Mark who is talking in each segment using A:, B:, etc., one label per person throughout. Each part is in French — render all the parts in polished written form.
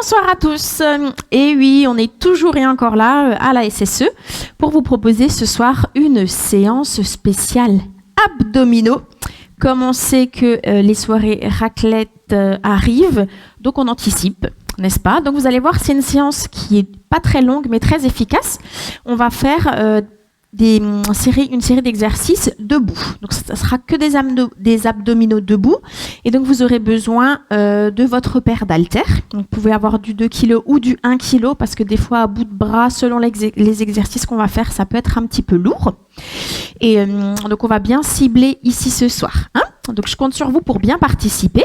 A: Bonsoir à tous. Et oui, on est toujours et encore là à la SSE pour vous proposer ce soir une séance spéciale abdominaux. Comme on sait que les soirées raclette arrivent, donc on anticipe, n'est-ce pas? Donc vous allez voir, c'est une séance qui est pas très longue mais très efficace. On va faire une série d'exercices debout. Donc ça sera que des abdominaux debout. Et donc vous aurez besoin de votre paire d'haltères. Donc vous pouvez avoir du 2 kg ou du 1 kg parce que des fois à bout de bras, selon les exercices qu'on va faire, ça peut être un petit peu lourd. Et donc on va bien cibler ici ce soir. Hein, donc je compte sur vous pour bien participer.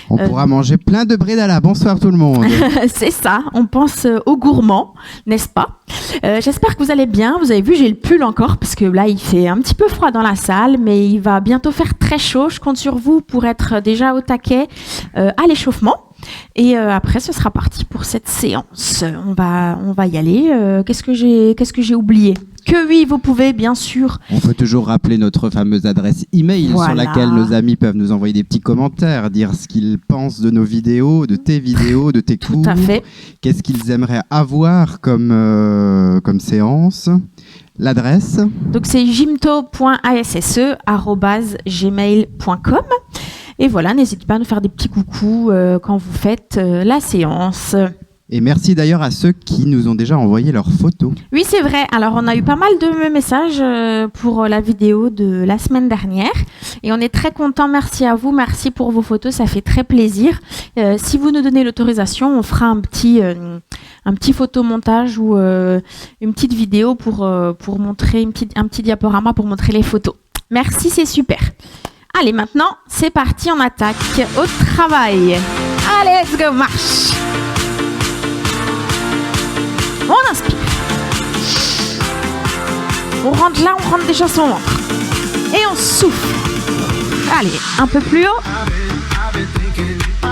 B: On pourra manger plein de bredala. Bonsoir tout le monde.
A: C'est ça, on pense aux gourmands, n'est-ce pas? J'espère que vous allez bien. Vous avez vu, j'ai le pull encore parce que là, il fait un petit peu froid dans la salle, mais il va bientôt faire très chaud. Je compte sur vous pour être déjà au taquet à l'échauffement. Et après, ce sera parti pour cette séance. On va y aller. Qu'est-ce que j'ai oublié? Que oui, vous pouvez, bien sûr.
B: On peut toujours rappeler notre fameuse adresse email sur laquelle nos amis peuvent nous envoyer des petits commentaires, dire ce qu'ils pensent de nos vidéos, de tes vidéos, de tes cours.
A: Tout à fait.
B: Qu'est-ce qu'ils aimeraient avoir comme séance. L'adresse.
A: Donc, c'est gymto.asse@gmail.com. Et voilà, n'hésitez pas à nous faire des petits coucous quand vous faites la séance.
B: Et merci d'ailleurs à ceux qui nous ont déjà envoyé leurs photos.
A: Oui, c'est vrai. Alors, on a eu pas mal de messages pour la vidéo de la semaine dernière. Et on est très contents. Merci à vous. Merci pour vos photos. Ça fait très plaisir. Si vous nous donnez l'autorisation, on fera un petit photomontage ou une petite vidéo pour montrer un petit diaporama pour montrer les photos. Merci, c'est super. Allez, maintenant, c'est parti. On attaque au travail. Allez, let's go, marche. On inspire. On rentre là, on rentre déjà son ventre. Et on souffle. Allez, un peu plus haut.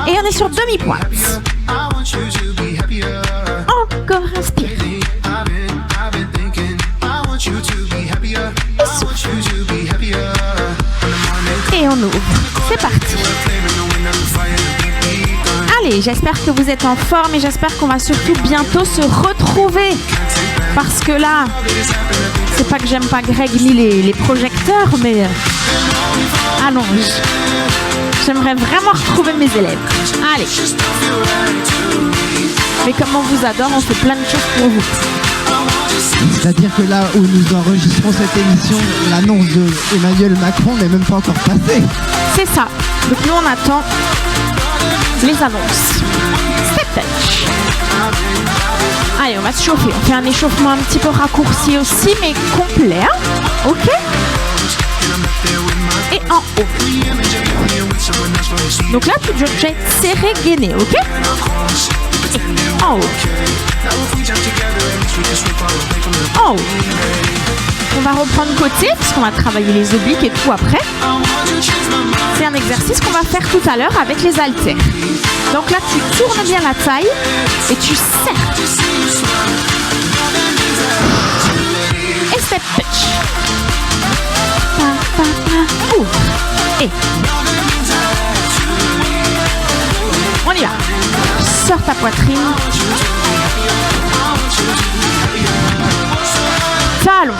A: Et on est sur demi-pointe. Encore inspire. Et souffle. Et on ouvre. C'est parti. Allez, j'espère que vous êtes en forme et j'espère qu'on va surtout bientôt se retrouver. Parce que là, c'est pas que j'aime pas Greg ni les projecteurs, mais allons-y. J'aimerais vraiment retrouver mes élèves. Allez. Mais comme on vous adore, on fait plein de choses pour vous.
B: C'est-à-dire que là où nous enregistrons cette émission, l'annonce de Emmanuel Macron n'est même pas encore passée.
A: C'est ça. Donc nous, on attend les annonces. Step touch. Allez, on va se chauffer. On fait un échauffement un petit peu raccourci aussi, mais complet. Hein, ok. Et en haut. Donc là, tu dois déjà être serré, gainé, ok. Et en haut. En haut. On va reprendre côté, puisqu'on va travailler les obliques et tout après. C'est un exercice qu'on va faire tout à l'heure avec les haltères. Donc là, tu tournes bien la taille et tu serres. Et step touch. Ouvre. Et on y va. Sors ta poitrine. Talon.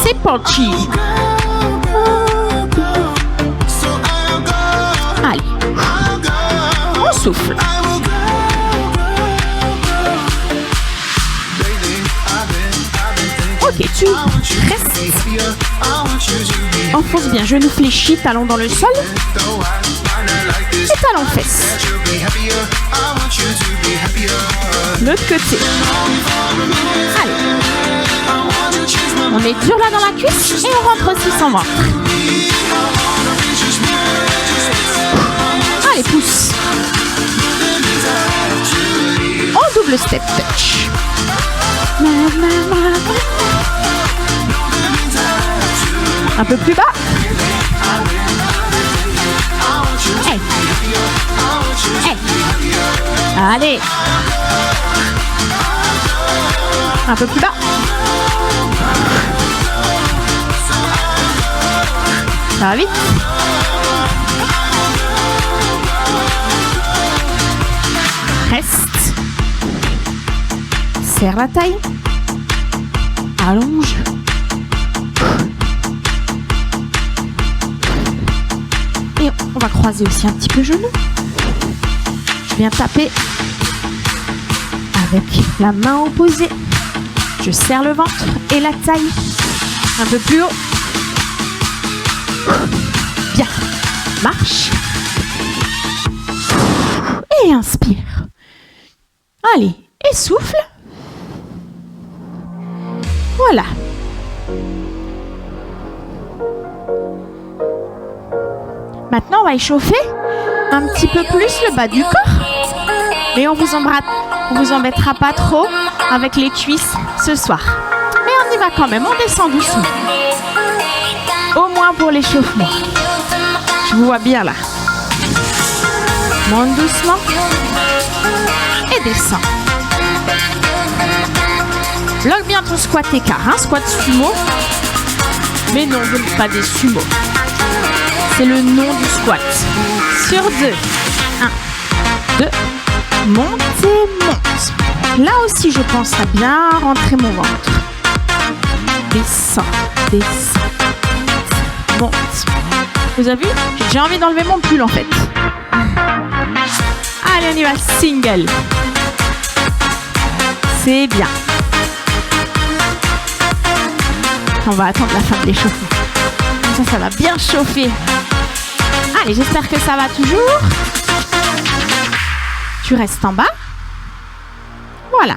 A: C'est parti. Allez. On souffle. Ok, tu restes. Enfonce bien, genou fléchi, talon dans le sol. Et talon fesses. L'autre côté. Allez. On est dur là dans la cuisse et on rentre aussi sans ventre. Allez, pousse. En double step touch. Un peu plus bas. Hey. Hey. Allez. Un peu plus bas. Ça va vite. Reste. Serre la taille. Allonge. Et on va croiser aussi un petit peu genou. Je viens taper avec la main opposée. Je serre le ventre et la taille. Un peu plus haut. Bien. Marche. Et inspire. Allez, et souffle. Voilà. Maintenant, on va échauffer un petit peu plus le bas du corps. Mais on vous embêtera pas trop avec les cuisses ce soir. Mais on y va quand même, on descend doucement. Au moins pour l'échauffement. Je vous vois bien là. Monte doucement. Et descend. Bloque bien ton squat écart, hein, squat sumo. Mais non, vous n'êtes pas des sumo. C'est le nom du squat. Sur 2. 1, 2. Montez, monte. Là aussi, je pense à bien rentrer mon ventre. Descends, descends. Monte. Vous avez vu? J'ai envie d'enlever mon pull en fait. Allez, on y va. Single. C'est bien. On va attendre la fin de l'échauffement. Comme ça va bien chauffer. Allez, j'espère que ça va toujours. Tu restes en bas. Voilà.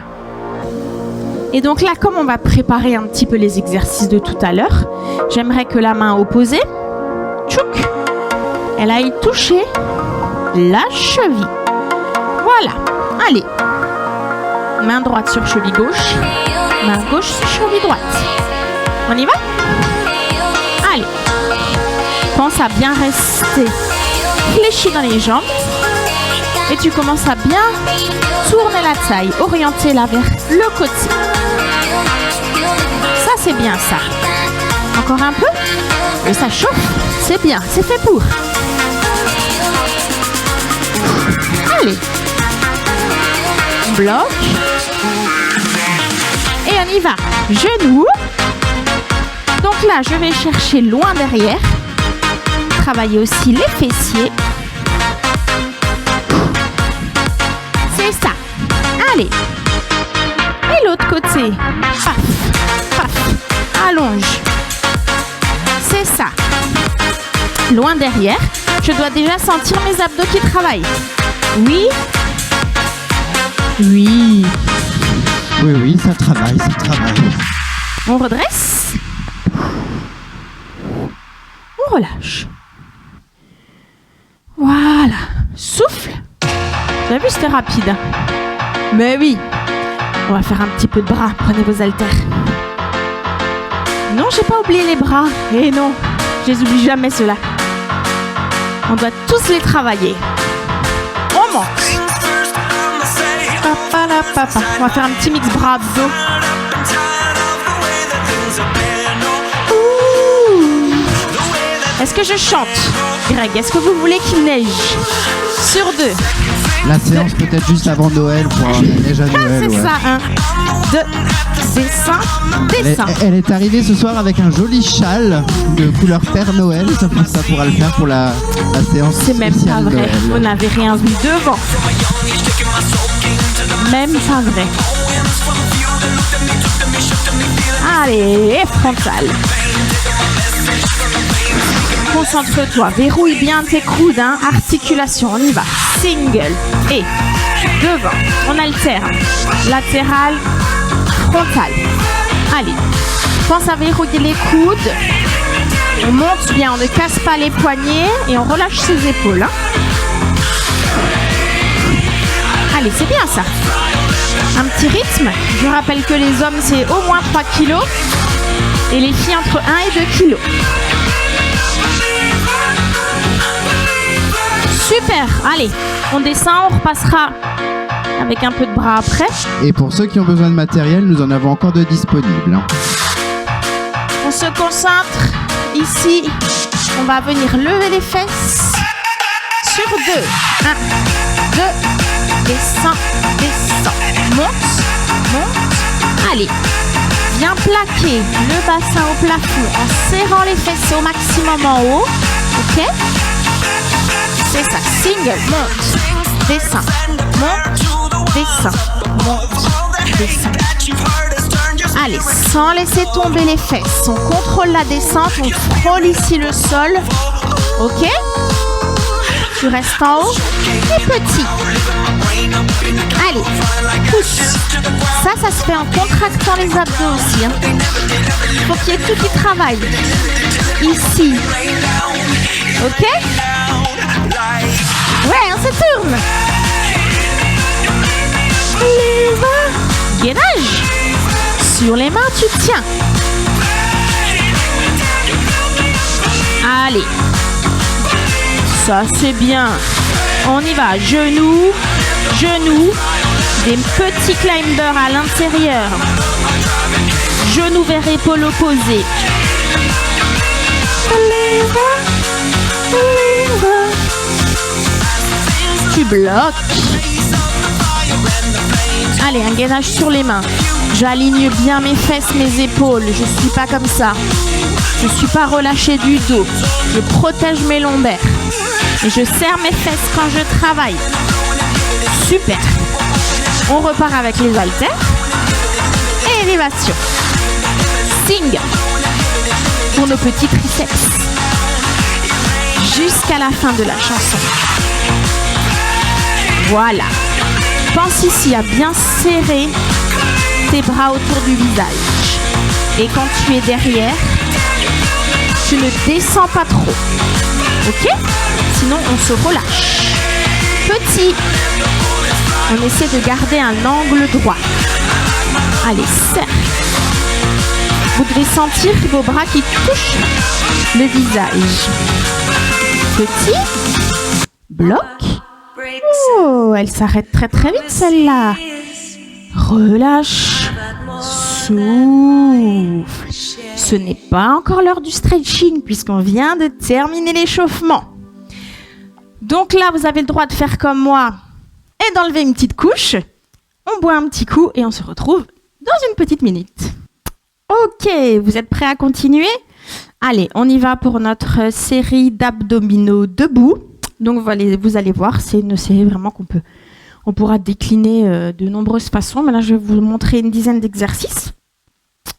A: Et donc là, comme on va préparer un petit peu les exercices de tout à l'heure, j'aimerais que la main opposée, tchouk, elle aille toucher la cheville. Voilà. Allez. Main droite sur cheville gauche. Main gauche sur cheville droite. On y va? Allez. Pense à bien rester fléchi dans les jambes. Et tu commences à bien tourner la taille, orienter la vers le côté. Ça, c'est bien ça. Encore un peu. Et ça chauffe. C'est bien, c'est fait pour. Allez. Bloc. Et on y va. Genoux. Donc là, je vais chercher loin derrière. Travailler aussi les fessiers. C'est ça. Allez. Et l'autre côté. Paf, paf. Allonge. C'est ça. Loin derrière. Je dois déjà sentir mes abdos qui travaillent. Oui. Oui.
B: Oui, oui, ça travaille, ça travaille.
A: On redresse. On relâche. Voilà. Souffle. Vous avez vu, c'était rapide. Mais oui. On va faire un petit peu de bras. Prenez vos haltères. Non, j'ai pas oublié les bras. Et non, je les oublie jamais ceux-là. On doit tous les travailler. On monte. Papa, papa. On va faire un petit mix bras abdos. Est-ce que je chante? Greg, est-ce que vous voulez qu'il neige? Sur 2.
B: La séance peut-être juste avant Noël pour avoir la neige à Noël.
A: C'est ça, 1, 2, descends.
B: Elle est arrivée ce soir avec un joli châle de couleur Père Noël. Ça pourra le faire pour la séance.
A: C'est même pas vrai.
B: Noël.
A: Vous n'avez rien vu devant. Même pas vrai. Allez, frontal. Concentre-toi, verrouille bien tes coudes, hein. Articulation, on y va. Single et devant, on alterne. Latéral, frontal. Allez, pense à verrouiller les coudes. On monte bien, on ne casse pas les poignets et on relâche ses épaules. Hein. Allez, c'est bien ça. Un petit rythme. Je rappelle que les hommes, c'est au moins 3 kilos et les filles entre 1 et 2 kilos. Super, allez, on descend, on repassera avec un peu de bras après.
B: Et pour ceux qui ont besoin de matériel, nous en avons encore de disponibles. Hein.
A: On se concentre, ici, on va venir lever les fesses sur 2. 1, 2, descends, descends. Monte, monte. Allez. Viens plaquer le bassin au plafond en serrant les fesses au maximum en haut. Ok? C'est ça. Single. Monte, descends. Monte, descends. Monte, descends. Allez, sans laisser tomber les fesses. On contrôle la descente. On frôle ici le sol. Ok? Tu restes en haut. Et petit. Allez, pousse. Ça se fait en contractant les abdos aussi. Il faut qu'il y ait tout qui travaille. Ici. Ok? Ouais, on se tourne. Les mains. Gainage. Sur les mains, tu tiens. Allez. Ça, c'est bien. On y va. Genoux, genoux. Des petits climbers à l'intérieur. Genoux vers épaule opposée. Tu bloques. Allez, un gainage sur les mains. J'aligne bien mes fesses, mes épaules. Je ne suis pas comme ça. Je ne suis pas relâchée du dos. Je protège mes lombaires. Et je serre mes fesses quand je travaille. Super. On repart avec les haltères. Et élévation. Sing. Pour nos petits triceps. Jusqu'à la fin de la chanson. Voilà. Pense ici à bien serrer tes bras autour du visage. Et quand tu es derrière, tu ne descends pas trop. Ok? Sinon, on se relâche. Petit. On essaie de garder un angle droit. Allez, serre. Vous devez sentir vos bras qui touchent le visage. Petit. Bloc. Oh, elle s'arrête très très vite celle-là. Relâche. Souffle. Ce n'est pas encore l'heure du stretching puisqu'on vient de terminer l'échauffement. Donc là, vous avez le droit de faire comme moi et d'enlever une petite couche. On boit un petit coup et on se retrouve dans une petite minute. Ok, vous êtes prêts à continuer? Allez, on y va pour notre série d'abdominaux debout. Donc vous allez voir, c'est une série vraiment on pourra décliner de nombreuses façons. Mais là, je vais vous montrer une dizaine d'exercices.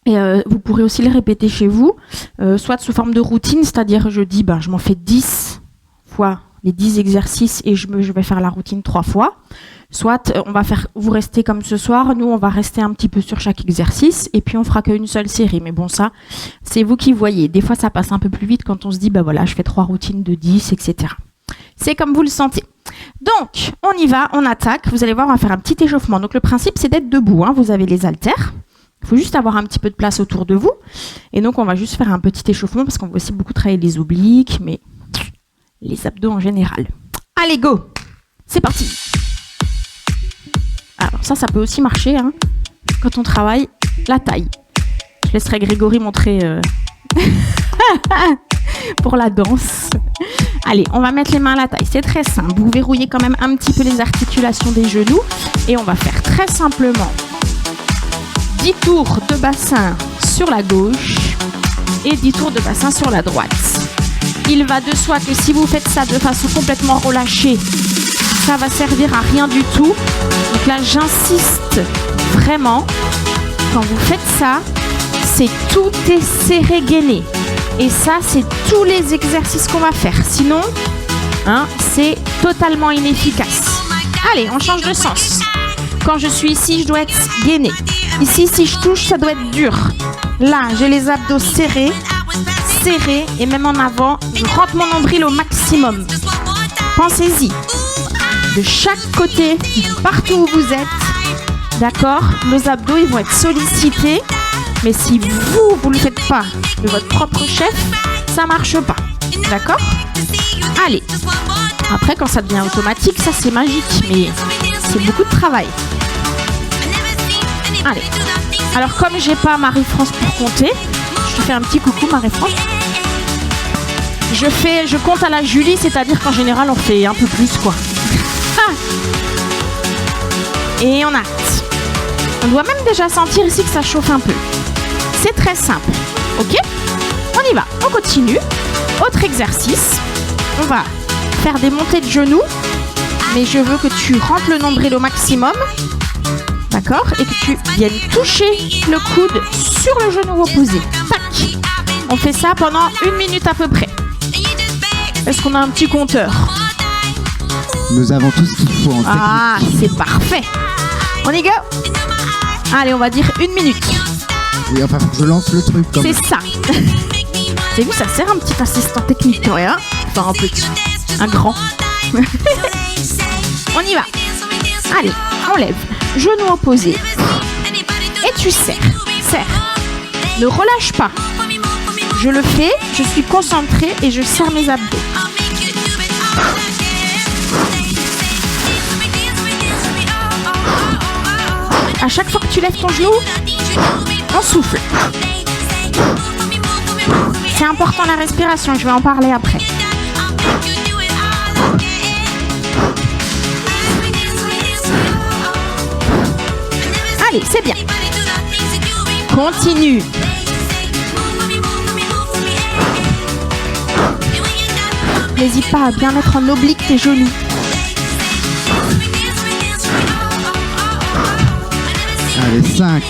A: Et vous pourrez aussi les répéter chez vous, soit sous forme de routine, c'est-à-dire je dis, je m'en fais 10 fois les 10 exercices et je vais faire la routine 3 fois. Soit vous restez comme ce soir, nous on va rester un petit peu sur chaque exercice et puis on fera qu'une seule série. Mais bon, ça, c'est vous qui voyez. Des fois, ça passe un peu plus vite quand on se dit, voilà, je fais 3 routines de 10, etc. C'est comme vous le sentez. Donc, on y va, on attaque. Vous allez voir, on va faire un petit échauffement. Donc, le principe, c'est d'être debout. Vous avez les haltères. Il faut juste avoir un petit peu de place autour de vous. Et donc, on va juste faire un petit échauffement parce qu'on va aussi beaucoup travailler les obliques, mais les abdos en général. Allez, go! C'est parti! Alors, ça peut aussi marcher quand on travaille la taille. Je laisserai Grégory montrer pour la danse. Allez, on va mettre les mains à la taille. C'est très simple. Vous verrouillez quand même un petit peu les articulations des genoux. Et on va faire très simplement 10 tours de bassin sur la gauche et 10 tours de bassin sur la droite. Il va de soi que si vous faites ça de façon complètement relâchée, ça va servir à rien du tout. Donc là, j'insiste vraiment. Quand vous faites ça, c'est tout est serré gainé. Et ça, c'est tous les exercices qu'on va faire. Sinon, c'est totalement inefficace. Allez, on change de sens. Quand je suis ici, je dois être gainée. Ici, si je touche, ça doit être dur. Là, j'ai les abdos serrés, et même en avant, je rentre mon nombril au maximum. Pensez-y. De chaque côté, partout où vous êtes, d'accord, nos abdos, ils vont être sollicités. Mais si vous ne le faites pas de votre propre chef, ça marche pas. D'accord? Allez. Après, quand ça devient automatique, ça c'est magique, mais c'est beaucoup de travail. Allez. Alors, comme j'ai pas Marie-France pour compter, je te fais un petit coucou, Marie-France. Je compte à la Julie, c'est-à-dire qu'en général, on fait un peu plus, quoi. Et on arrête. On doit même déjà sentir ici que ça chauffe un peu. C'est très simple. Ok? On y va. On continue. Autre exercice. On va faire des montées de genoux. Mais je veux que tu rentres le nombril au maximum. D'accord? Et que tu viennes toucher le coude sur le genou opposé. Tac! On fait ça pendant 1 minute à peu près. Est-ce qu'on a un petit compteur?
B: Nous avons tout ce qu'il faut en technique.
A: Ah, c'est parfait. On y go. Allez, on va dire 1 minute.
B: Oui, enfin, faut que je lance le truc.
A: C'est ça. Vous avez vu, ça sert un petit assistant technique, quand même. Enfin, un petit. Un grand. On y va. Allez, on lève. Genou opposé. Et tu serres. Serre. Ne relâche pas. Je le fais, je suis concentrée et je serre mes abdos. À chaque fois que tu lèves ton genou, on souffle. C'est important la respiration, je vais en parler après. Allez, c'est bien. Continue. N'hésite pas à bien mettre en oblique tes genoux.
B: Allez, 5,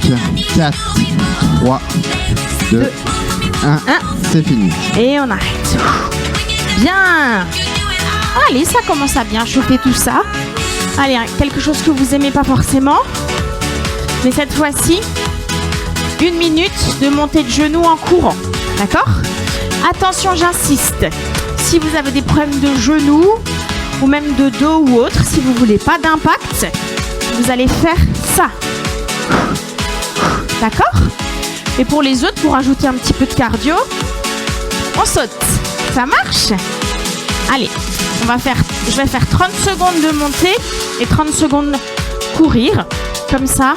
B: 4, 3, 2, 1. C'est fini.
A: Et on arrête. Bien. Allez, ça commence à bien chauffer tout ça. Allez, quelque chose que vous aimez pas forcément. Mais cette fois-ci, 1 minute de montée de genoux en courant. D'accord? Attention, j'insiste. Si vous avez des problèmes de genoux ou même de dos ou autre, si vous voulez pas d'impact, vous allez faire ça. D'accord? Et pour les autres, pour ajouter un petit peu de cardio, on saute. Ça marche? Allez, je vais faire 30 secondes de montée et 30 secondes courir. Comme ça,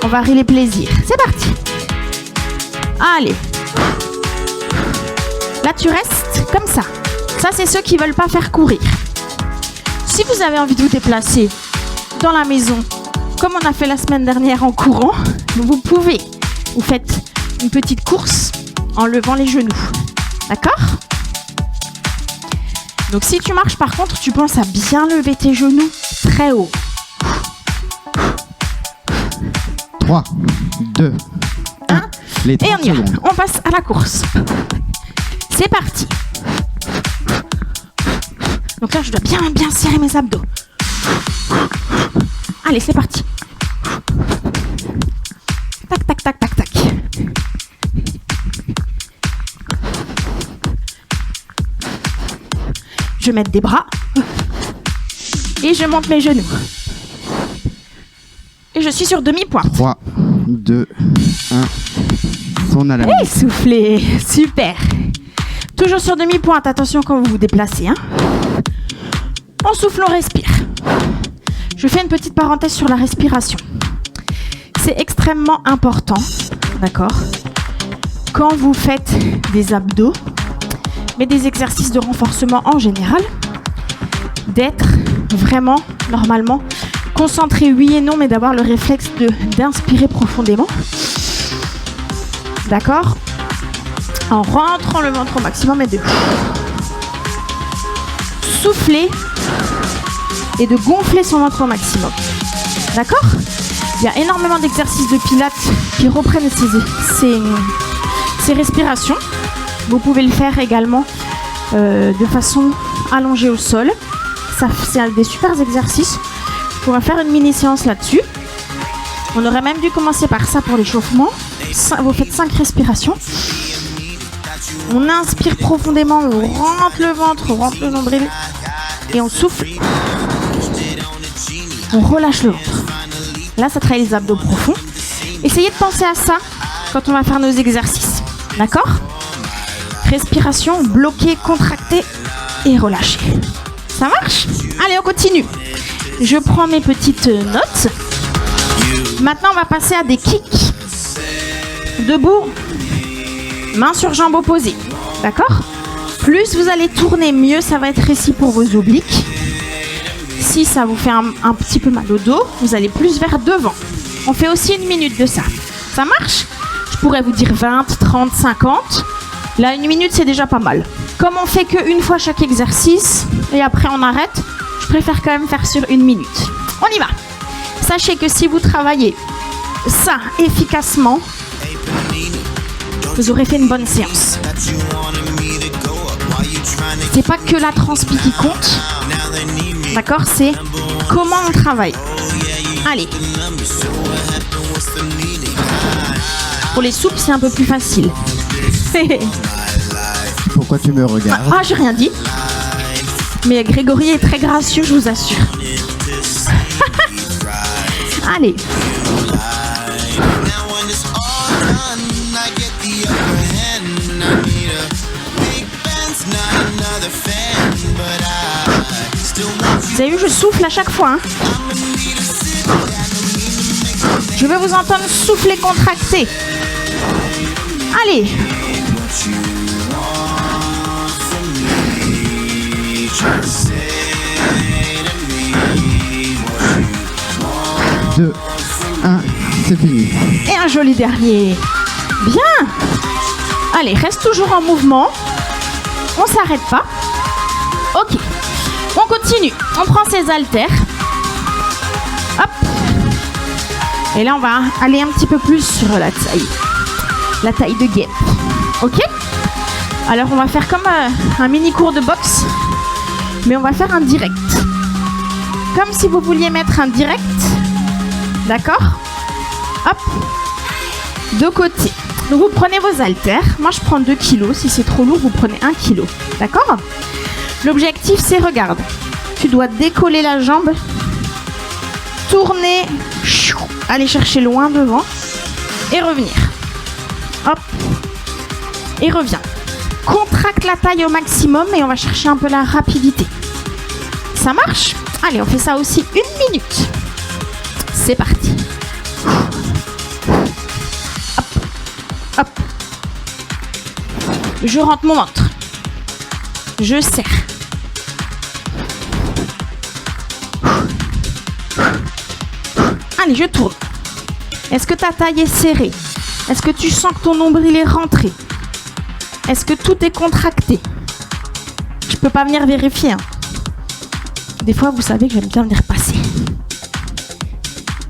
A: on varie les plaisirs. C'est parti. Allez. Là, tu restes comme ça. Ça, c'est ceux qui ne veulent pas faire courir. Si vous avez envie de vous déplacer dans la maison, comme on a fait la semaine dernière en courant, vous pouvez. Vous faites une petite course en levant les genoux. D'accord? Donc, si tu marches, par contre, tu penses à bien lever tes genoux très haut.
B: 3, 2, 1. Les 30
A: et on y va.
B: secondes.
A: On passe à la course. C'est parti. Donc là, je dois bien serrer mes abdos. Allez, c'est parti. Tac, tac, tac, tac, tac. Je mets des bras. Et je monte mes genoux. Et je suis sur demi-point.
B: 3, 2, 1. Tourne à la main.
A: Et soufflez. Super. Toujours sur demi-pointe. Attention quand vous vous déplacez. Hein. On souffle, on respire. Je fais une petite parenthèse sur la respiration. C'est extrêmement important, d'accord, quand vous faites des abdos, mais des exercices de renforcement en général, d'être vraiment, normalement, concentré, oui et non, mais d'avoir le réflexe d'inspirer profondément. D'accord? En rentrant le ventre au maximum et de souffler et de gonfler son ventre au maximum. D'accord? Il y a énormément d'exercices de pilates qui reprennent ces respirations. Vous pouvez le faire également de façon allongée au sol. Ça, c'est des super exercices. On va faire une mini-séance là-dessus. On aurait même dû commencer par ça pour l'échauffement. Vous faites 5 respirations. On inspire profondément, on rentre le ventre, on rentre le nombril et on souffle. On relâche le ventre. Là, ça travaille les abdos profonds. Essayez de penser à ça quand on va faire nos exercices. D'accord? Respiration, bloquer, contracter et relâcher. Ça marche? Allez, on continue. Je prends mes petites notes. Maintenant, on va passer à des kicks. Debout, main sur jambe opposée. D'accord? Plus vous allez tourner, mieux ça va être ici pour vos obliques. Si ça vous fait un petit peu mal au dos, vous allez plus vers devant. On fait aussi 1 minute de ça. Ça marche? Je pourrais vous dire 20, 30, 50. Là, 1 minute, c'est déjà pas mal. Comme on fait qu'une fois chaque exercice et après on arrête, je préfère quand même faire sur 1 minute. On y va. Sachez que si vous travaillez ça efficacement, vous aurez fait une bonne séance. C'est pas que la transpi qui compte, d'accord? C'est comment on travaille. Allez. Pour les soupes, c'est un peu plus facile.
B: Pourquoi tu me regardes?
A: Ah, j'ai rien dit. Mais Grégory est très gracieux, je vous assure. Allez. Vous avez vu, je souffle à chaque fois. Hein. Je veux vous entendre souffler, contracter. Allez.
B: Deux, un, c'est fini.
A: Et un joli dernier. Bien. Allez, reste toujours en mouvement. On s'arrête pas. Ok. On continue. On prend ses haltères. Hop. Et là, on va aller un petit peu plus sur la taille. La taille de guêpe. Ok. Alors, on va faire comme un mini cours de boxe. Mais on va faire un direct. Comme si vous vouliez mettre un direct. D'accord? Hop. De côté. Donc, vous prenez vos haltères. Moi, je prends 2 kilos. Si c'est trop lourd, vous prenez 1 kilo. D'accord? L'objectif, c'est, regarde. Tu dois décoller la jambe. Tourner. Aller chercher loin devant. Et revenir. Hop. Et reviens. Contracte la taille au maximum et on va chercher un peu la rapidité. Ça marche? Allez, on fait ça aussi 1 minute. C'est parti. Hop. Hop. Je rentre mon ventre. Je serre. Allez, je tourne. Est-ce que ta taille est serrée? Est-ce que tu sens que ton nombril est rentré? Est-ce que tout est contracté? Je peux pas venir vérifier. Hein. Des fois, vous savez que j'aime bien venir passer.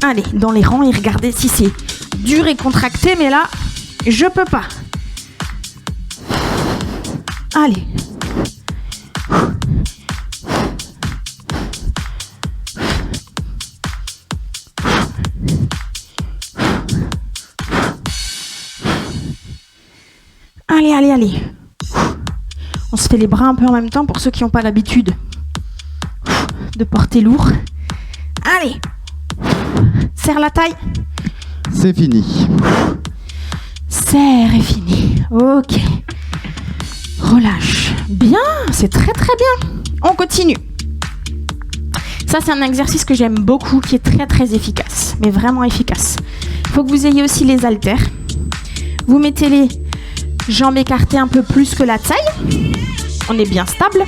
A: Allez, dans les rangs et regardez si c'est dur et contracté, mais là, je peux pas. Allez. Allez, allez, allez. On se fait les bras un peu en même temps pour ceux qui n'ont pas l'habitude de porter lourd. Allez. Serre la taille.
B: C'est fini.
A: Serre et fini. Ok. Relâche. Bien, c'est très très bien. On continue. Ça, c'est un exercice que j'aime beaucoup, qui est très très efficace. Mais vraiment efficace. Il faut que vous ayez aussi les haltères. Vous mettez les jambes écartées un peu plus que la taille. On est bien stable.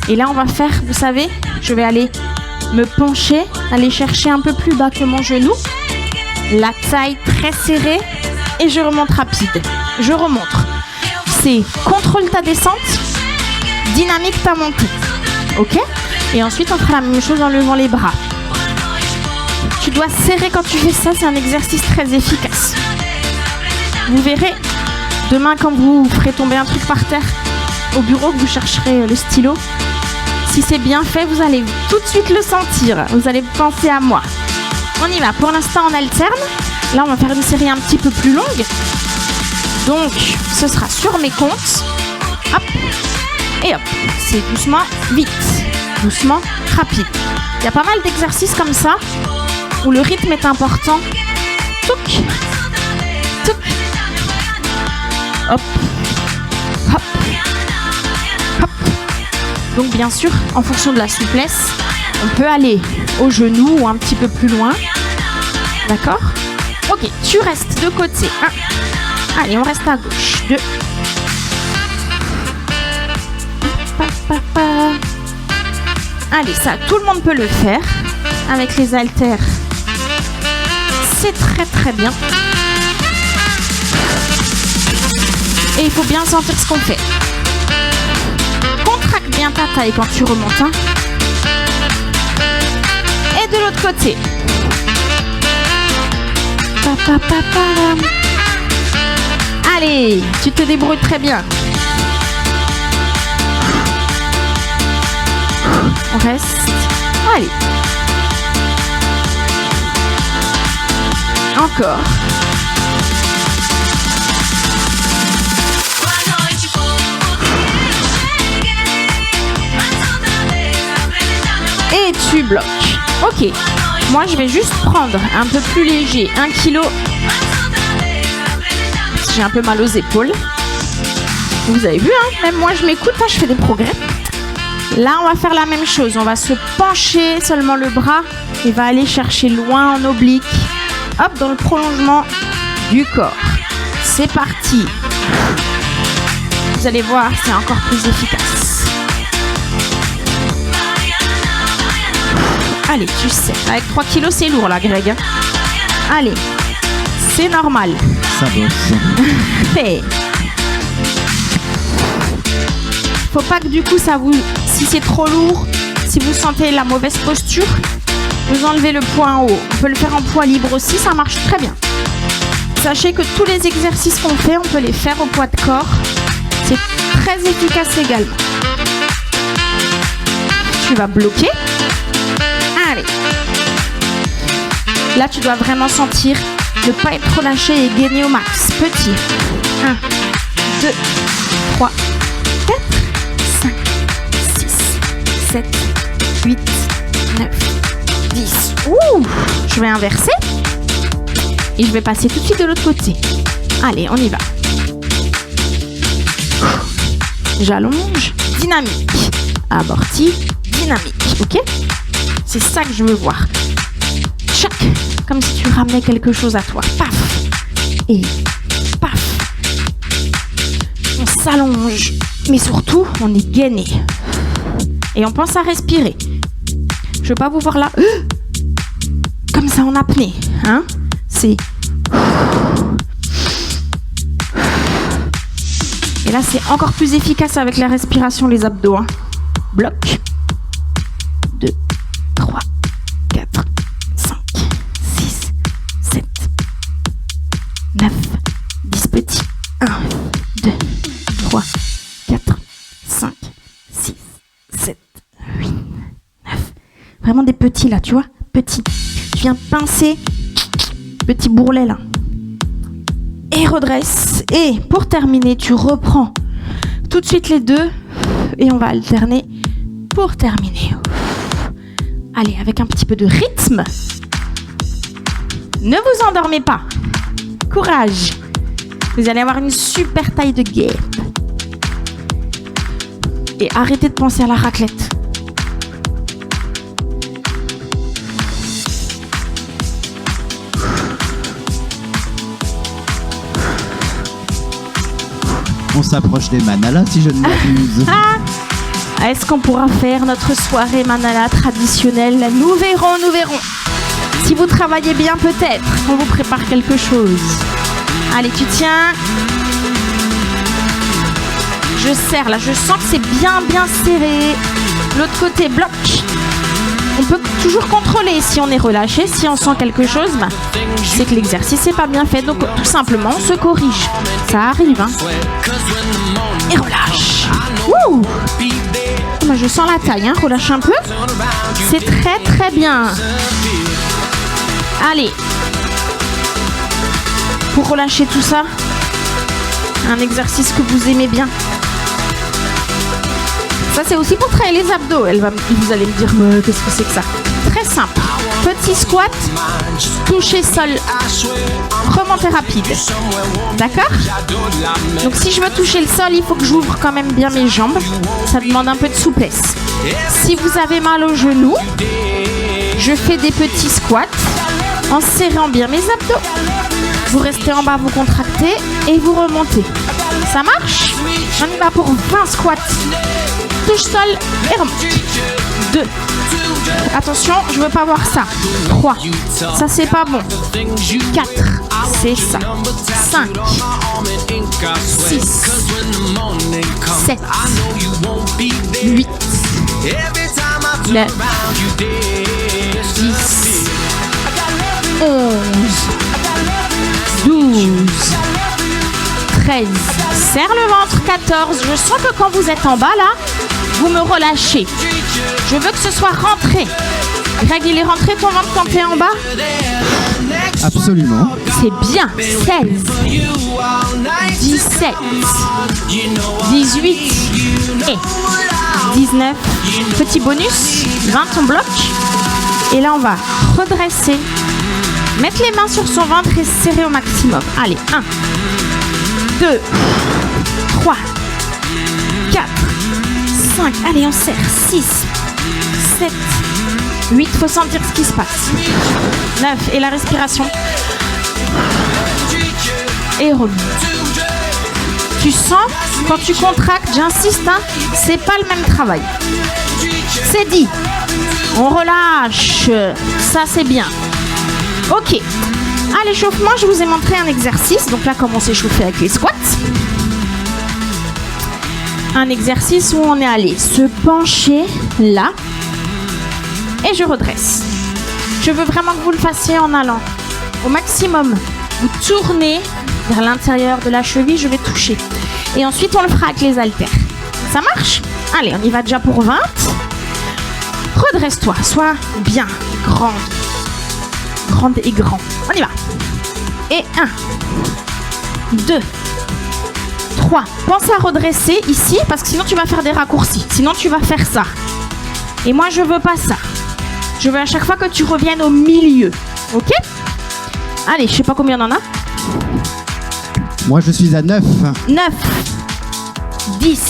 A: Et là, on va faire, vous savez, je vais aller me pencher, aller chercher un peu plus bas que mon genou. La taille très serrée. Et je remonte rapide. Je remonte. C'est contrôle ta descente, dynamique ta montée. Ok? Et ensuite, on fera la même chose en levant les bras. Tu dois serrer quand tu fais ça. C'est un exercice très efficace. Vous verrez, demain, quand vous ferez tomber un truc par terre au bureau, que vous chercherez le stylo, si c'est bien fait, vous allez tout de suite le sentir. Vous allez penser à moi. On y va. Pour l'instant, on alterne. Là, on va faire une série un petit peu plus longue. Donc, ce sera sur mes comptes. Hop. Et hop. C'est doucement, vite. Doucement, rapide. Il y a pas mal d'exercices comme ça où le rythme est important. Touc. Touc. Hop. Hop. Hop. Donc, bien sûr, en fonction de la souplesse, on peut aller au genou ou un petit peu plus loin. D'accord ? Ok, tu restes de côté. 1. Allez, on reste à gauche. 2. Allez, ça, tout le monde peut le faire. Avec les haltères, c'est très très bien. Et il faut bien sentir ce qu'on fait. Contracte bien ta taille quand tu remontes. Hein. Et de l'autre côté. Allez, tu te débrouilles très bien. On reste. Allez. Encore. Et tu bloques. Ok. Moi, je vais juste prendre un peu plus léger, 1 kg. J'ai un peu mal aux épaules. Vous avez vu, hein? Même moi, je m'écoute, hein, je fais des progrès. Là, on va faire la même chose. On va se pencher seulement le bras et va aller chercher loin en oblique. Hop, dans le prolongement du corps. C'est parti. Vous allez voir, c'est encore plus efficace. Allez, tu sais, avec 3 kilos, c'est lourd là, Greg. Allez, c'est normal.
B: Ça bosse.
A: Fait. Faut pas que du coup, ça vous... Si c'est trop lourd, si vous sentez la mauvaise posture, vous enlevez le poids en haut. On peut le faire en poids libre aussi, ça marche très bien. Sachez que tous les exercices qu'on fait, on peut les faire au poids de corps. C'est très efficace également. Tu vas bloquer. Allez. Là, tu dois vraiment sentir ne pas être relâché et gagner au max. Petit. 1, 2, 3, 4, 5, 6, 7, 8, 9, 10. Ouh, je vais inverser. Et je vais passer tout de suite de l'autre côté. Allez, on y va. J'allonge. Dynamique. Amorti. Dynamique. Ok ? C'est ça que je veux voir. Chac. Comme si tu ramenais quelque chose à toi. Paf. Et paf. On s'allonge. Mais surtout, on est gainé. Et on pense à respirer. Je veux pas vous voir là. Comme ça en apnée. Hein ? C'est... Et là, c'est encore plus efficace avec la respiration, les abdos. Hein. Bloc. 2, 3, 4, 5, 6, 7, 9, 10 petits. 1, 2, 3, 4, 5, 6, 7, 8, 9. Vraiment des petits là, tu vois ? Petits. Tu viens pincer. Petit bourrelet là. Et redresse. Et pour terminer, tu reprends tout de suite les deux. Et on va alterner pour terminer. Allez, avec un petit peu de rythme. Ne vous endormez pas. Courage. Vous allez avoir une super taille de guêpe. Et arrêtez de penser à la raclette.
B: On s'approche des Manala si je ne m'abuse.
A: Est-ce qu'on pourra faire notre soirée Manala traditionnelle ? Nous verrons. Si vous travaillez bien, peut-être. On vous prépare quelque chose. Allez, tu tiens. Je serre là, je sens que c'est bien serré. L'autre côté, bloc. On peut toujours contrôler si on est relâché, si on sent quelque chose, c'est que l'exercice n'est pas bien fait. Donc tout simplement, on se corrige. Ça arrive, hein. Et relâche. Ouh. Je sens la taille, hein. Relâche un peu. C'est très bien. Allez. Pour relâcher tout ça, un exercice que vous aimez bien. Ça, c'est aussi pour travailler les abdos. Vous allez me dire, qu'est-ce que c'est que ça ? Très simple. Petit squat, toucher sol, remontée rapide. D'accord ? Donc, si je veux toucher le sol, il faut que j'ouvre quand même bien mes jambes. Ça demande un peu de souplesse. Si vous avez mal au genou, je fais des petits squats en serrant bien mes abdos. Vous restez en bas, vous contractez et vous remontez. Ça marche ? On y va pour 20 squats. touche sol et remonte. 2. Attention, je veux pas voir ça. 3. Ça, c'est pas bon. 4. C'est ça. 5. 6. 7. 8. 9. 10. 11. 12. 13. Serre le ventre. 14. Je sens que quand vous êtes en bas, là, vous me relâchez. Je veux que ce soit rentré. Greg, il est rentré ton ventre quand t'es en bas?
B: Absolument.
A: C'est bien. 16. 17. 18. Et 19. Petit bonus. 20, on bloque. Et là, on va redresser. Mettre les mains sur son ventre et serrer au maximum. Allez, 1, 2, 3, 4, 5. Allez, on serre. 6, 7, 8. Faut sentir ce qui se passe. 9. Et la respiration. Et remonte. Tu sens, quand tu contractes, j'insiste, hein, c'est pas le même travail. C'est dit. On relâche. Ça, c'est bien. Ok. À l'échauffement, je vous ai montré un exercice. Donc là, comment s'échauffer avec les squats. Un exercice où on est allé se pencher là. Et je redresse. Je veux vraiment que vous le fassiez en allant au maximum. Vous tournez vers l'intérieur de la cheville, je vais toucher. Et ensuite, on le fera avec les haltères. Ça marche? Allez, on y va déjà pour 20. Redresse-toi, sois bien grande. Grande et grand. On y va. Et 1, 2, 3. Pense à redresser ici, parce que sinon tu vas faire des raccourcis. Sinon, tu vas faire ça. Et moi, je veux pas ça. Je veux à chaque fois que tu reviennes au milieu. Ok? Allez, je sais pas combien on en a.
B: Moi, je suis à 9.
A: 9, 10,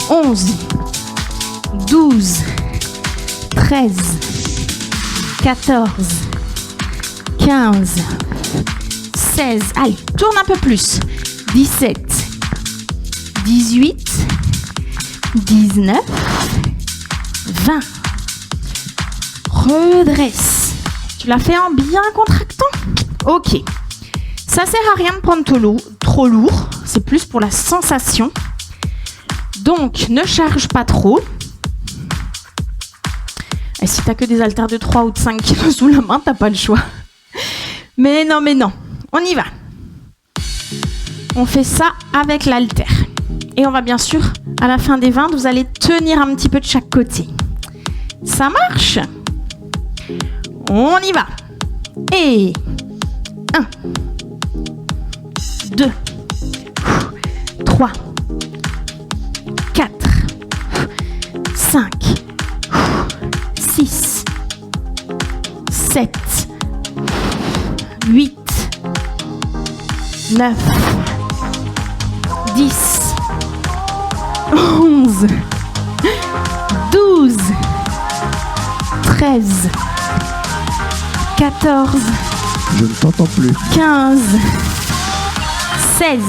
A: 11, 12, 13, 14, 15, 16. Allez, tourne un peu plus. 17, 18, 19, 20. Redresse. Tu l'as fait en bien contractant? Ok. Ça sert à rien de prendre trop lourd. C'est plus pour la sensation. Donc, ne charge pas trop. Et si t'as que des haltères de 3 ou de 5 kilos sous la main, t'as pas le choix. Mais non. On y va. On fait ça avec l'haltère. Et on va bien sûr, à la fin des 20, vous allez tenir un petit peu de chaque côté. Ça marche? On y va. Et 1, 2, 3, 4, 5, 6, 7, 8, 9, 10, 11, 12, 13, 14,
B: je ne t'entends plus.
A: 15, 16,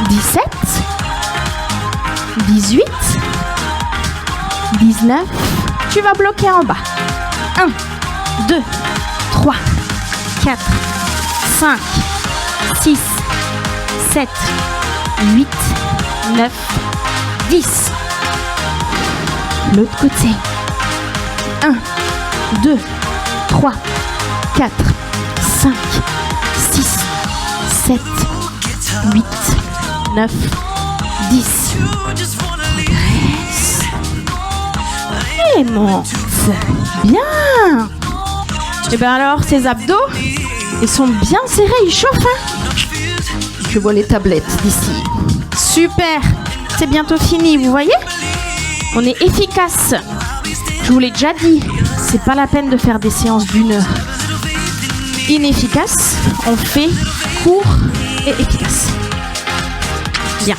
A: 17, 18, 19. Tu vas bloquer en bas. 1, 2, 3, 4, 5, 6, 7, 8, 9, 10. L'autre côté. 1, 2, 3, 4, 5, 6, 7, 8, 9, 10. Graisse. Et monte. Bien. Et bien alors, ces abdos, ils sont bien serrés, ils chauffent. Hein? Je vois les tablettes d'ici. Super. C'est bientôt fini, vous voyez? On est efficace. Je vous l'ai déjà dit, c'est pas la peine de faire des séances d'1 heure. Inefficace, on fait court et efficace. Bien.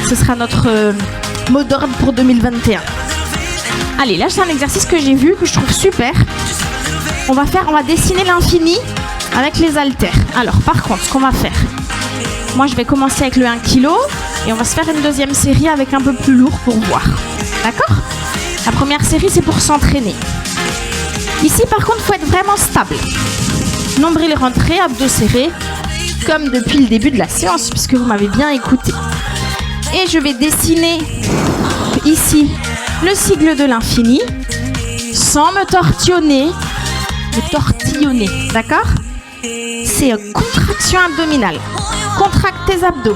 A: Ce sera notre mot d'ordre pour 2021. Allez, là c'est un exercice que j'ai vu, que je trouve super. On va dessiner l'infini avec les haltères. Alors, par contre, ce qu'on va faire, moi je vais commencer avec le 1 kg. Et on va se faire une deuxième série avec un peu plus lourd pour voir. D'accord? La première série, c'est pour s'entraîner. Ici, par contre, il faut être vraiment stable. Nombril rentré, abdos serrés, comme depuis le début de la séance, puisque vous m'avez bien écouté. Et je vais dessiner ici le sigle de l'infini, sans me tortillonner. D'accord? C'est contraction abdominale. Contracte tes abdos.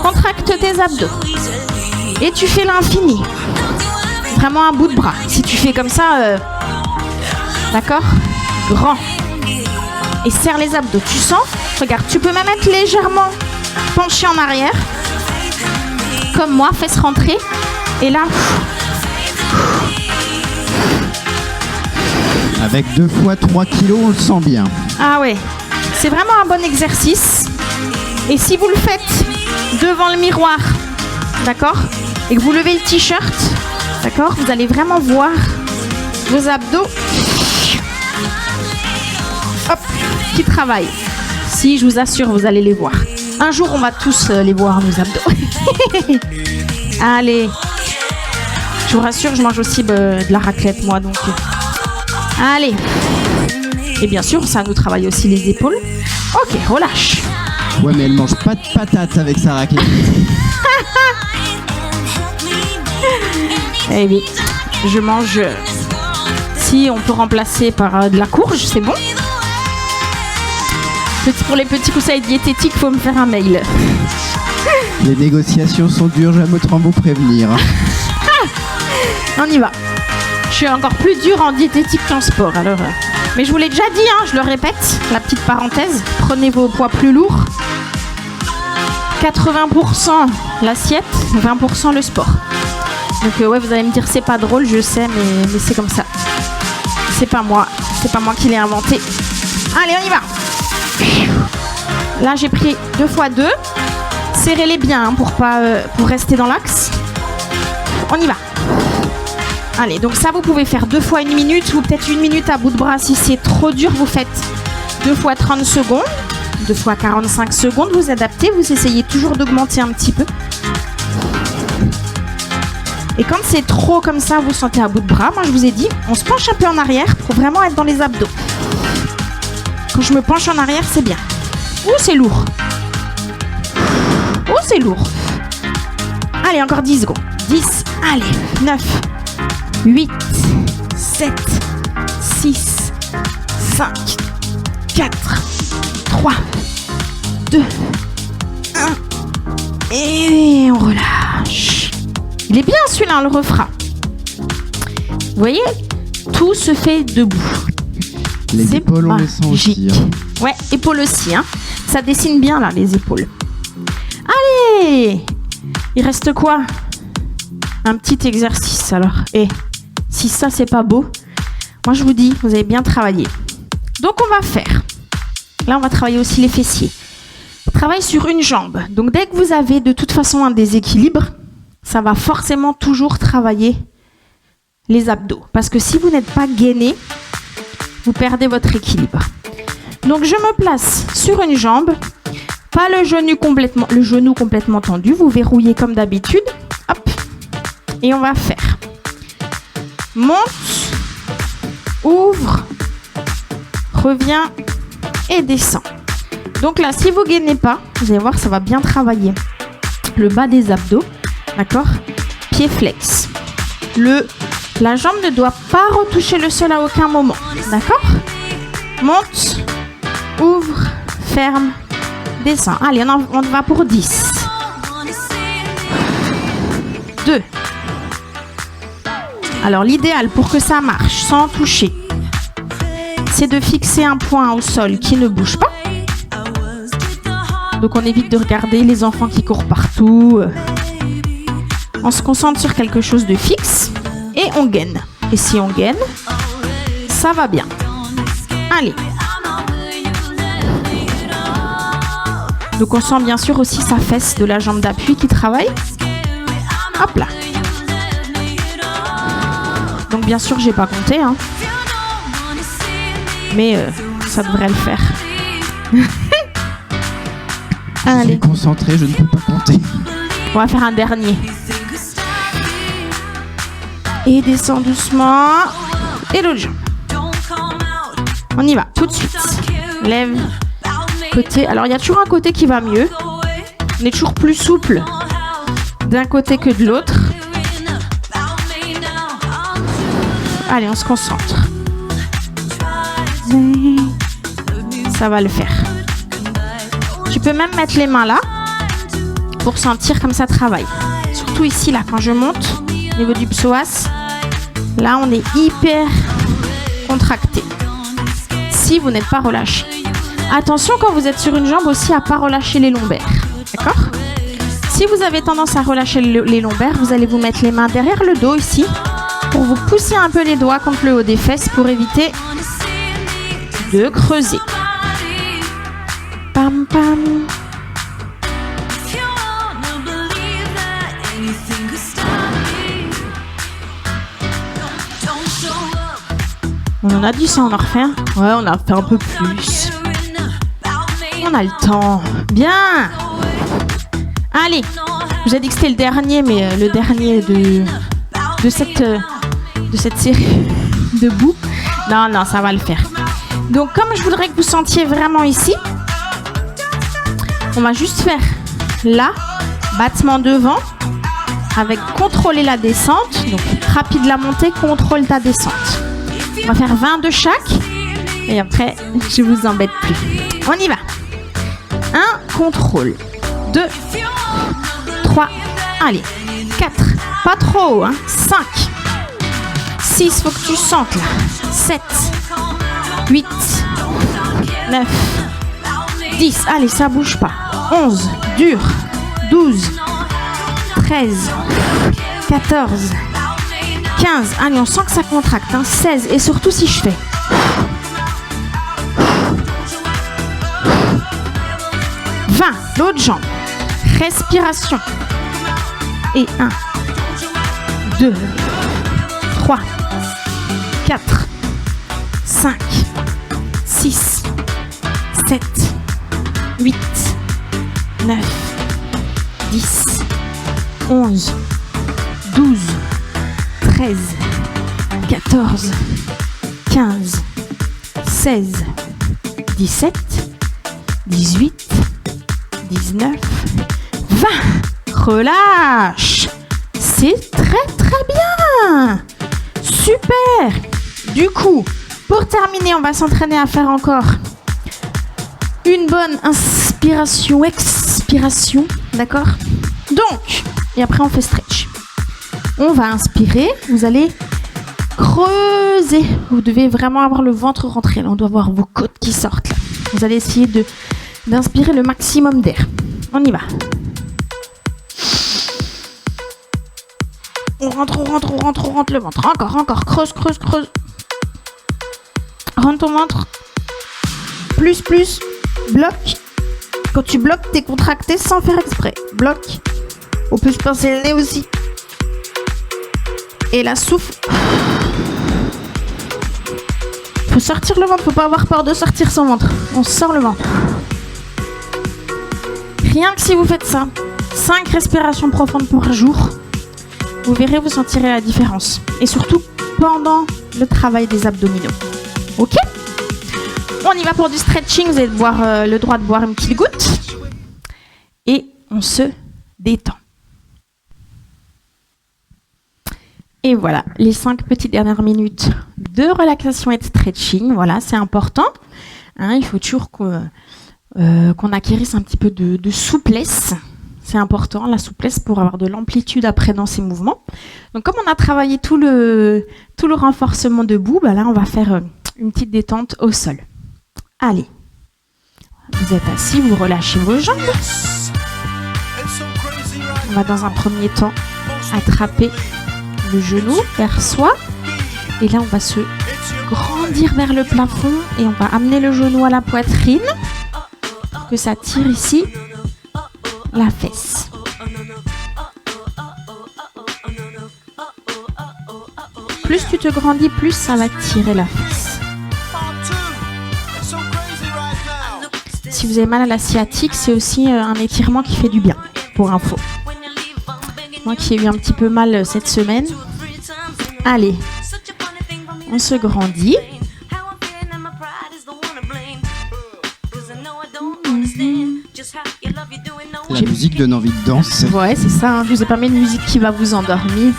A: Contracte tes abdos. Et tu fais l'infini. Vraiment un bout de bras. Si tu fais comme ça, d'accord? Grand. Et serre les abdos. Tu sens? Regarde, tu peux même être légèrement penché en arrière. Comme moi, fesses rentrées. Et là...
B: Avec 2 fois 3 kilos, on le sent bien.
A: Ah ouais, c'est vraiment un bon exercice. Et si vous le faites devant le miroir, d'accord, et que vous levez le t-shirt, d'accord, vous allez vraiment voir vos abdos, hop, qui travaillent. Si, je vous assure, vous allez les voir. Un jour, on va tous les voir, nos abdos. Allez, je vous rassure, je mange aussi de la raclette, moi, donc... Allez. Et bien sûr, ça nous travaille aussi les épaules. Ok, relâche.
B: Ouais, mais elle mange pas de patates avec sa raclette.
A: Eh oui, je mange... Si on peut remplacer par de la courge, c'est bon. Pour les petits conseils diététiques, il faut me faire un mail.
B: Les négociations sont dures, j'aime autant vous prévenir.
A: On y va. Je suis encore plus dure en diététique qu'en sport, alors... Mais je vous l'ai déjà dit, hein, je le répète, la petite parenthèse, prenez vos poids plus lourds. 80% l'assiette, 20% le sport. Donc ouais, vous allez me dire c'est pas drôle, je sais, mais c'est comme ça. C'est pas moi qui l'ai inventé. Allez, on y va. Là, j'ai pris 2 x 2. Serrez-les bien hein, pour rester dans l'axe. On y va. Allez, donc ça, vous pouvez faire 2 fois 1 minute ou peut-être 1 minute à bout de bras. Si c'est trop dur, vous faites 2 fois 30 secondes, 2 fois 45 secondes. Vous adaptez, vous essayez toujours d'augmenter un petit peu. Et quand c'est trop comme ça, vous sentez à bout de bras. Moi, je vous ai dit, on se penche un peu en arrière pour vraiment être dans les abdos. Quand je me penche en arrière, c'est bien. Ouh, c'est lourd. Oh, c'est lourd. Allez, encore 10 secondes. 10, allez, 9, 8, 7, 6, 5, 4, 3, 2, 1. Et on relâche. Il est bien celui-là, on le refera. Vous voyez, tout se fait debout.
B: Les épaules, on les sent aussi. Hein.
A: Ouais, épaules aussi. Hein. Ça dessine bien là, les épaules. Allez, il reste quoi? Un petit exercice alors. Et si ça, c'est pas beau, moi je vous dis, vous avez bien travaillé. Donc on va faire. Là, on va travailler aussi les fessiers. Travaille sur une jambe. Donc dès que vous avez de toute façon un déséquilibre, ça va forcément toujours travailler les abdos. Parce que si vous n'êtes pas gainé, vous perdez votre équilibre. Donc je me place sur une jambe, pas le genou complètement tendu, vous verrouillez comme d'habitude. Hop. Et on va faire monte, ouvre, revient et descend. Donc là, si vous ne gainez pas, vous allez voir, ça va bien travailler le bas des abdos. D'accord? Pied flex. La jambe ne doit pas retoucher le sol à aucun moment. D'accord? Monte, ouvre, ferme, descend. Allez, on va pour 10. 2. Alors, l'idéal pour que ça marche sans toucher, c'est de fixer un point au sol qui ne bouge pas. Donc, on évite de regarder les enfants qui courent partout. On se concentre sur quelque chose de fixe et on gaine. Et si on gaine, ça va bien. Allez. Donc on sent bien sûr aussi sa fesse de la jambe d'appui qui travaille. Hop là. Donc bien sûr, j'ai pas compté, hein. Mais ça devrait le faire.
B: Je suis concentrée, je ne peux pas compter.
A: On va faire un dernier. Et descend doucement. Et l'autre jambe. On y va, tout de suite. Lève, côté. Alors, il y a toujours un côté qui va mieux. On est toujours plus souple d'un côté que de l'autre. Allez, on se concentre. Ça va le faire. Tu peux même mettre les mains là pour sentir comme ça travaille. Surtout ici, là, quand je monte au niveau du psoas, là, on est hyper contracté. Si vous n'êtes pas relâché. Attention quand vous êtes sur une jambe aussi à ne pas relâcher les lombaires. D'accord ? Si vous avez tendance à relâcher les lombaires, vous allez vous mettre les mains derrière le dos ici pour vous pousser un peu les doigts contre le haut des fesses pour éviter de creuser. Pam pam. On en a dit ça, on en refait un. Ouais, on a fait un peu plus. On a le temps. Bien. Allez. J'ai dit que c'était le dernier, mais le dernier de cette série debout. Non, ça va le faire. Donc, comme je voudrais que vous sentiez vraiment ici, on va juste faire là, battement devant, avec contrôler la descente. Donc, rapide la montée, contrôle ta descente. On va faire 20 de chaque. Et après, je vous embête plus. On y va. 1, contrôle. 2, 3, allez. 4, pas trop haut, hein. 5, 6, faut que tu sentes là. 7, 8, 9, 10, allez, ça bouge pas. 11, dur. 12, 13, 14, 15, allez, on sent que ça contracte, hein. 16, et surtout si je fais 20, l'autre jambe, respiration, et 1, 2, 3, 4, 5, 6, 7, 8, 9, 10, 11, 12, 13, 14, 15, 16, 17, 18, 19, 20. Relâche. C'est très bien. Super. Du coup, pour terminer, on va s'entraîner à faire encore une bonne inspiration, expiration. D'accord ? Donc, et après on fait stretch. On va inspirer, vous allez creuser. Vous devez vraiment avoir le ventre rentré. Là, on doit voir vos côtes qui sortent. Là. Vous allez essayer d'inspirer le maximum d'air. On y va. On rentre le ventre. Encore. Creuse. Rentre ton ventre. Plus. Bloque. Quand tu bloques, t'es contracté sans faire exprès. Bloque. On peut se pincer le nez aussi. Et là, souffle. Faut sortir le ventre, faut pas avoir peur de sortir son ventre. On sort le ventre. Rien que si vous faites ça, 5 respirations profondes par jour, vous verrez, vous sentirez la différence. Et surtout pendant le travail des abdominaux. Ok ? On y va pour du stretching. Vous avez le droit de boire une petite goutte. Et on se détend. Et voilà, les 5 petites dernières minutes de relaxation et de stretching. Voilà, c'est important. Hein, il faut toujours qu'on acquérisse un petit peu de souplesse. C'est important, la souplesse, pour avoir de l'amplitude après dans ces mouvements. Donc, comme on a travaillé tout le renforcement debout, là, on va faire une petite détente au sol. Allez, vous êtes assis, vous relâchez vos jambes. On va dans un premier temps attraper le genou vers soi. Et là, on va se grandir vers le plafond et on va amener le genou à la poitrine pour que ça tire ici la fesse. Plus tu te grandis, plus ça va tirer la fesse. si vous avez mal à la sciatique, c'est aussi un étirement qui fait du bien, pour info. Moi qui ai eu un petit peu mal cette semaine. Allez, on se grandit.
B: La musique donne envie de danser.
A: Ouais, c'est ça. Je vous ai pas mis de musique qui va vous endormir.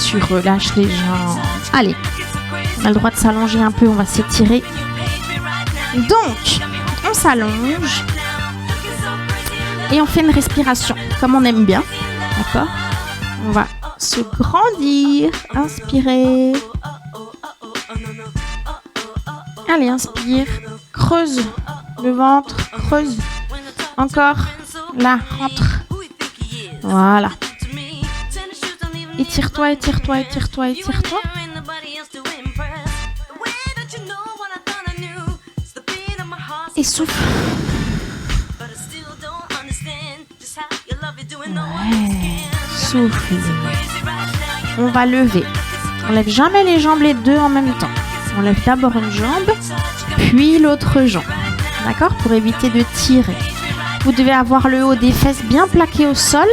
A: Tu relâches les jambes. Allez, on a le droit de s'allonger un peu. On va s'étirer. Donc, on s'allonge et on fait une respiration comme on aime bien. D'accord ? On va se grandir. Inspirer. Allez, inspire. Creuse le ventre. Creuse. Encore. Là, rentre. Voilà. Étire-toi, étire-toi, étire-toi, étire-toi. Et souffle. Ouais. Souffle. On va lever. On lève jamais les jambes les deux en même temps. On lève d'abord une jambe, puis l'autre jambe. D'accord ? Pour éviter de tirer. Vous devez avoir le haut des fesses bien plaqué au sol.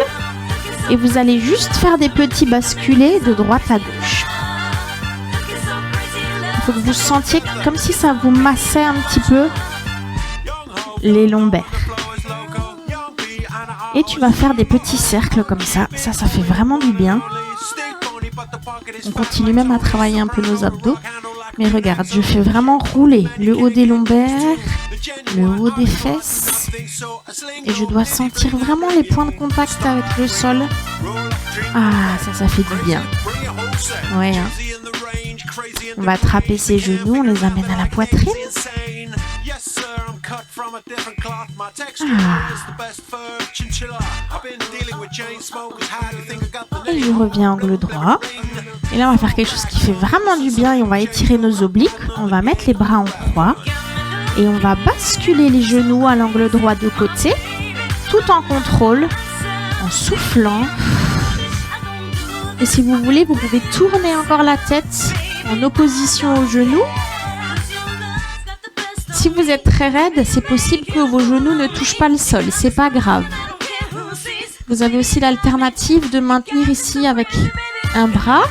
A: Et vous allez juste faire des petits basculés de droite à gauche. Il faut que vous sentiez comme si ça vous massait un petit peu les lombaires. Et tu vas faire des petits cercles comme ça. Ça fait vraiment du bien. On continue même à travailler un peu nos abdos. Mais regarde, je fais vraiment rouler le haut des lombaires, le haut des fesses. Et je dois sentir vraiment les points de contact avec le sol. Ah, ça fait du bien. Ouais, hein. On va attraper ses genoux, on les amène à la poitrine. Et je reviens angle droit. Et là, on va faire quelque chose qui fait vraiment du bien et on va étirer nos obliques. On va mettre les bras en croix et on va basculer les genoux à l'angle droit de côté, tout en contrôle, en soufflant. Et si vous voulez, vous pouvez tourner encore la tête en opposition aux genoux. Si vous êtes très raide, c'est possible que vos genoux ne touchent pas le sol. C'est pas grave. Vous avez aussi l'alternative de maintenir ici avec un bras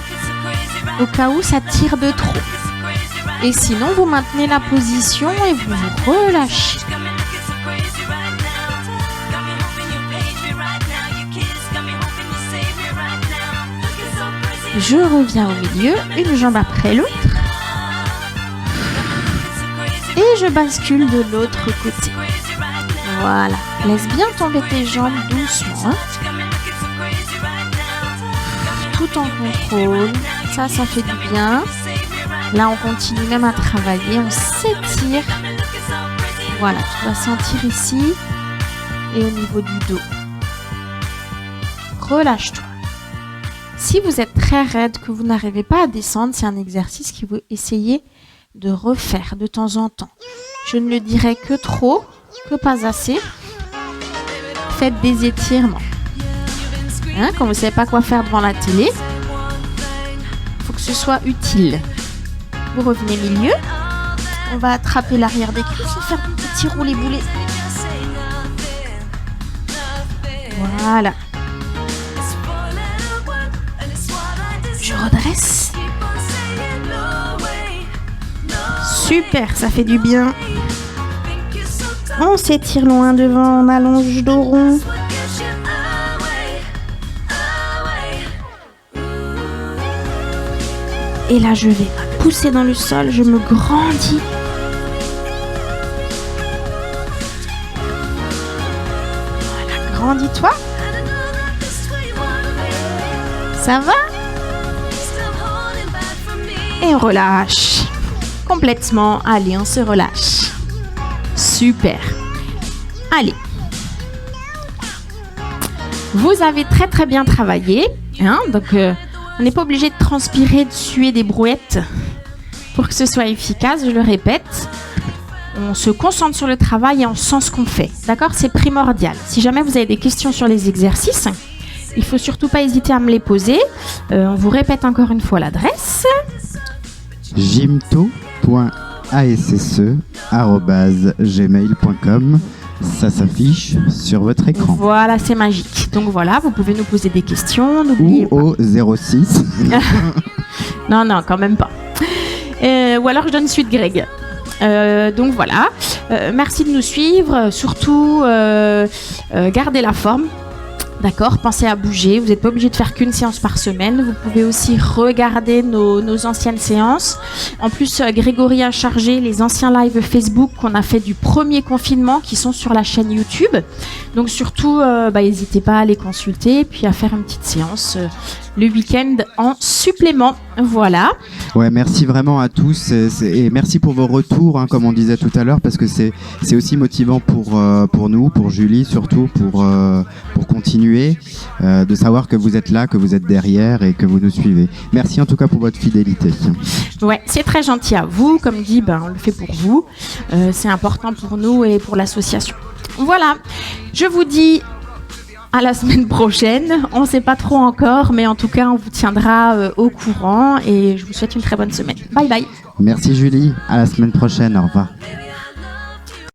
A: au cas où ça tire de trop. Et sinon, vous maintenez la position et vous vous relâchez. Je reviens au milieu, une jambe après l'autre. Et je bascule de l'autre côté. Voilà. Laisse bien tomber tes jambes doucement. Tout en contrôle. Ça fait du bien. Là, on continue même à travailler. On s'étire. Voilà. Tu vas sentir ici et au niveau du dos. Relâche-toi. Si vous êtes très raide, que vous n'arrivez pas à descendre, c'est un exercice qu'il faut essayer de refaire de temps en temps. Je ne le dirai que trop, que pas assez. Faites des étirements. Hein, quand vous ne savez pas quoi faire devant la télé, il faut que ce soit utile. Vous revenez milieu. On va attraper l'arrière des cuisses et faire un petit roulé-boulé. Voilà. Je redresse. Super, ça fait du bien. On s'étire loin devant, on allonge dos rond. Et là, je vais pousser dans le sol, je me grandis. Voilà, grandis-toi. Ça va ? Et on relâche. Complètement. Allez, on se relâche. Super. Allez. Vous avez très très bien travaillé. Hein, donc, on n'est pas obligé de transpirer, de suer des brouettes pour que ce soit efficace. Je le répète. On se concentre sur le travail et on sent ce qu'on fait. D'accord ? C'est primordial. Si jamais vous avez des questions sur les exercices, il ne faut surtout pas hésiter à me les poser. On vous répète encore une fois l'adresse.
B: gymto.fr asse@gmail.com. Ça s'affiche sur votre écran.
A: Voilà, c'est magique. Donc voilà, vous pouvez nous poser des questions. N'oubliez
B: ou au 06.
A: Non, quand même pas. Ou alors je donne suite Greg. Donc voilà. Merci de nous suivre. Surtout, gardez la forme. D'accord, pensez à bouger. Vous n'êtes pas obligé de faire qu'une séance par semaine. Vous pouvez aussi regarder nos anciennes séances. En plus, Grégory a chargé les anciens lives Facebook qu'on a fait du premier confinement qui sont sur la chaîne YouTube. Donc surtout, n'hésitez pas à les consulter et puis à faire une petite séance le week-end en supplément. Voilà.
B: Ouais, merci vraiment à tous et merci pour vos retours, comme on disait tout à l'heure, parce que c'est aussi motivant pour nous, pour Julie surtout, pour continuer, de savoir que vous êtes là, que vous êtes derrière et que vous nous suivez. Merci en tout cas pour votre fidélité.
A: Ouais, c'est très gentil à vous. Comme dit, on le fait pour vous. C'est important pour nous et pour l'association. Voilà, je vous dis à la semaine prochaine. On ne sait pas trop encore, mais en tout cas, on vous tiendra au courant et je vous souhaite une très bonne semaine. Bye bye.
B: Merci Julie, à la semaine prochaine, au revoir.